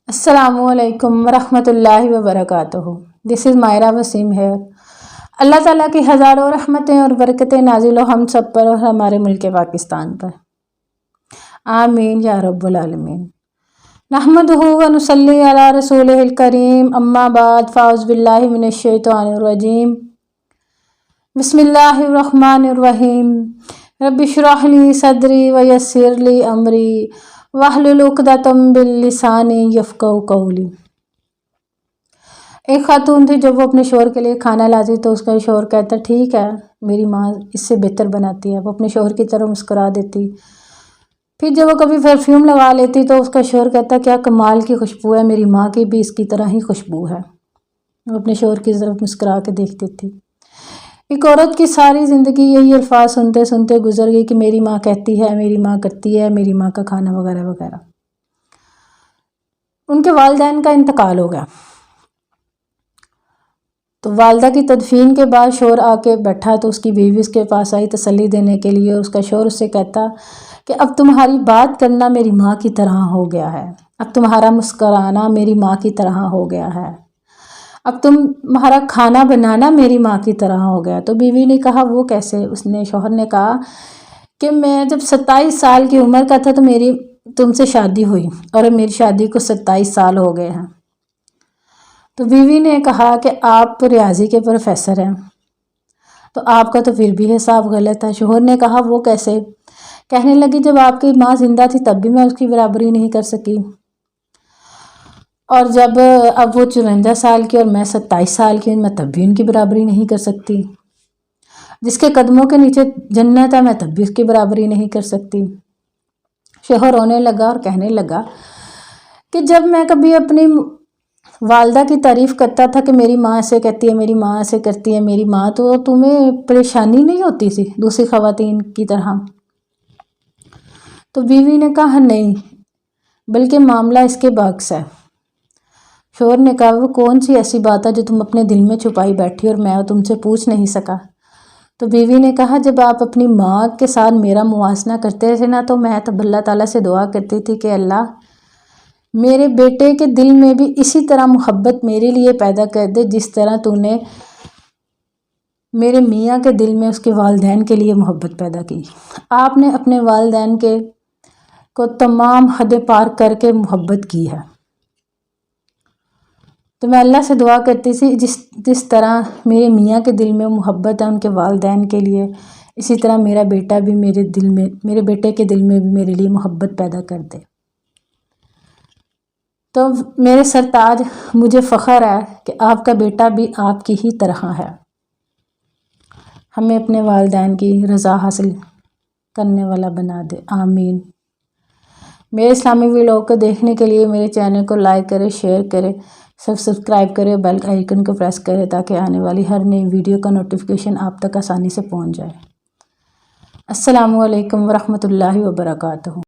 السلام علیکم ورحمۃ اللہ وبرکاتہ۔ دس از مائرہ وسیم ہیئر۔ اللہ تعالیٰ کی ہزاروں رحمتیں اور برکتیں نازل ہو ہم سب پر اور ہمارے ملک پاکستان پر، آمین یا رب العالمین۔ نحمدہ و نصلی علی رسولہ الکریم، اما بعد فاعوذ باللہ من الشیطان الرجیم، بسم اللہ الرحمن الرحیم۔ رب اشرح لی صدری ویسر لی امری واحلل عقدۃ من لسانی یفقہوا قولی۔ ایک خاتون تھی جب وہ اپنے شوہر کے لیے کھانا لاتی تو اس کا شوہر کہتا ٹھیک ہے میری ماں اس سے بہتر بناتی ہے، وہ اپنے شوہر کی طرف مسکرا دیتی۔ پھر جب وہ کبھی پرفیوم لگا لیتی تو اس کا شوہر کہتا کیا کمال کی خوشبو ہے، میری ماں کی بھی اس کی طرح ہی خوشبو ہے۔ وہ اپنے شوہر کی طرف مسکرا کے دیکھتی تھی۔ ایک عورت کی ساری زندگی یہی الفاظ سنتے سنتے گزر گئی کہ میری ماں کہتی ہے، میری ماں کرتی ہے، میری ماں کا کھانا وغیرہ وغیرہ۔ ان کے والدین کا انتقال ہو گیا تو والدہ کی تدفین کے بعد شوہر آ کے بیٹھا تو اس کی بیوی اس کے پاس آئی تسلی دینے کے لیے، اور اس کا شوہر اس سے کہتا کہ اب تمہاری بات کرنا میری ماں کی طرح ہو گیا ہے، اب تمہارا مسکرانا میری ماں کی طرح ہو گیا ہے، اب تمہارا کھانا بنانا میری ماں کی طرح ہو گیا۔ تو بیوی نے کہا وہ کیسے؟ اس نے شوہر نے کہا کہ میں جب 27 سال کی عمر کا تھا تو میری تم سے شادی ہوئی اور میری شادی کو 27 سال ہو گئے ہیں۔ تو بیوی نے کہا کہ آپ ریاضی کے پروفیسر ہیں تو آپ کا تو پھر بھی حساب غلط ہے۔ شوہر نے کہا وہ کیسے؟ کہنے لگی جب آپ کی ماں زندہ تھی تب بھی میں اس کی برابری نہیں کر سکی، اور جب اب وہ 54 سال کی اور میں 27 سال کی ہوں میں تب بھی ان کی برابری نہیں کر سکتی، جس کے قدموں کے نیچے جنت ہے میں تب بھی اس کی برابری نہیں کر سکتی۔ شوہر رونے لگا اور کہنے لگا کہ جب میں کبھی اپنی والدہ کی تعریف کرتا تھا کہ میری ماں ایسے کہتی ہے، میری ماں ایسے کرتی ہے، میری ماں، تو تمہیں پریشانی نہیں ہوتی تھی دوسری خواتین کی طرح؟ تو بیوی نے کہا نہیں، بلکہ معاملہ اس کے برعکس ہے۔ شوہر نے کہا وہ کون سی ایسی بات ہے جو تم اپنے دل میں چھپائی بیٹھی اور میں تم سے پوچھ نہیں سکا؟ تو بیوی نے کہا جب آپ اپنی ماں کے ساتھ میرا موازنہ کرتے تھے نا تو میں تو اللہ تعالیٰ سے دعا کرتی تھی کہ اللہ میرے بیٹے کے دل میں بھی اسی طرح محبت میرے لیے پیدا کر دے جس طرح تو نے میرے میاں کے دل میں اس کے والدین کے لیے محبت پیدا کی۔ آپ نے اپنے والدین کو تمام حدیں پار کر کے محبت کی ہے۔ تو میں اللہ سے دعا کرتی تھی جس طرح میرے میاں کے دل میں محبت ہے ان کے والدین کے لیے، اسی طرح میرا بیٹا بھی میرے بیٹے کے دل میں بھی میرے لیے محبت پیدا کر دے۔ تو میرے سرتاج مجھے فخر ہے کہ آپ کا بیٹا بھی آپ کی ہی طرح ہے۔ ہمیں اپنے والدین کی رضا حاصل کرنے والا بنا دے، آمین۔ میرے اسلامی ویڈیو کو دیکھنے کے لیے میرے چینل کو لائک کرے، شیئر کرے، سبسکرائب کرے، بیل آئیکن کو پریس کرے تاکہ آنے والی ہر نئی ویڈیو کا نوٹیفیکیشن آپ تک آسانی سے پہنچ جائے۔ السلام علیکم ورحمۃ اللہ وبرکاتہ۔